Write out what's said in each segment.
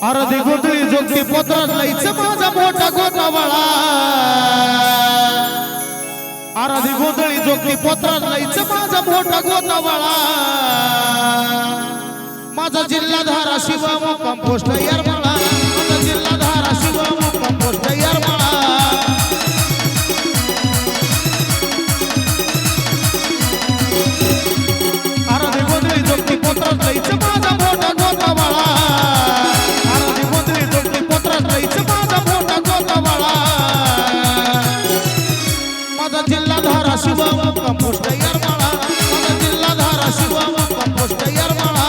अर्धी गोंधळी जोगती पोत्रात लईच माझा मोठा गोतावळा अर्धी गोंधळी जोगती पोत्रात लईच माझा मोठा गोतावळा माझा जिल्हा धाराशिव मुक्काम पोस्ट येरमाळा माझा जिल्हा धाराशिव मुक्काम पोस्ट येरमाळा अर्धी गोंधळी जोगती पोत्रात लईच माझा मोठा गोतावळा जिल्हा धाराशिव मुक्काम पोस्ट येरमाळा माझा जिल्हा धाराशिव मुक्काम पोस्ट येरमाळा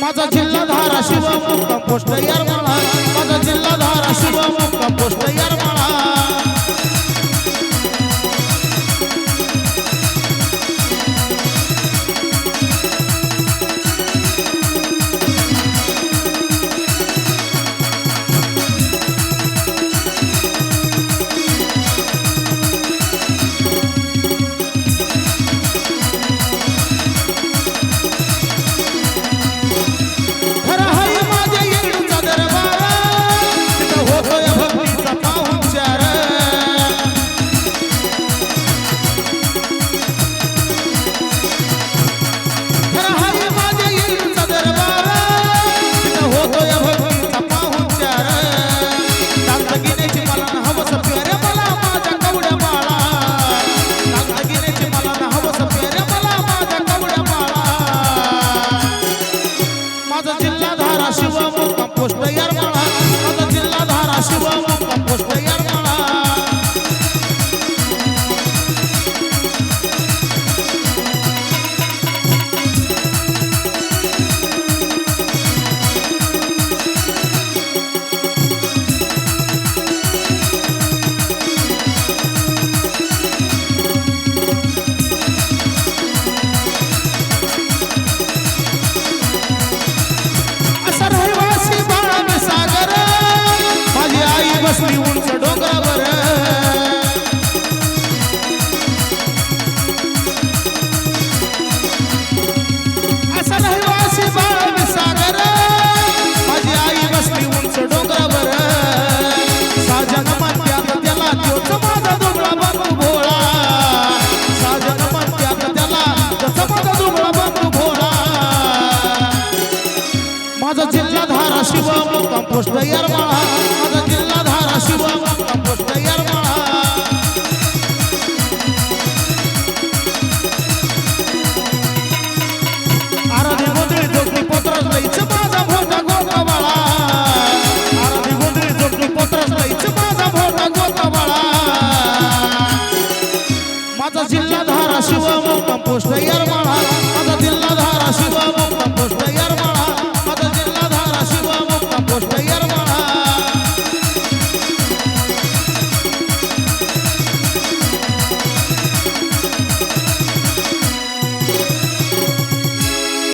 माझा जिल्हा धाराशिव मुक्काम पोस्ट येरमाळा माझा जिल्हा धाराशिव मुक्काम पोस्ट येरमाळा जिल्हा धाराशिव मुक्काम पोस्ट येरमाळा माझा जिल्हा धाराशिव मुक्काम पोस्ट येरमाळा बसली उंच डोंगरावर असा रहिवासी बाळ सागर माझी आई बसली उंच डोंगरावर साजन म्हणत्यात त्याला तोच माझा दुबळा बंधू भोळा साजन म्हणत्यात त्याला तोच माझा दुबळा बंधू भोळा माझा जिल्हा धाराशिव मुक्काम पोस्ट येरमाळा माझा जिल्हा धाराशिव मुक्काम पोस्ट येरमाळा अर्धी गोंधळी जोगती पोत्रात लईच माझा मोठा गोतावळा अर्धी गोंधळी जोगती पोत्रात लईच माझा मोठा गोतावळा माझा जिल्हा धाराशिव मुक्काम पोस्ट येरमाळा माझा जिल्हा धाराशिव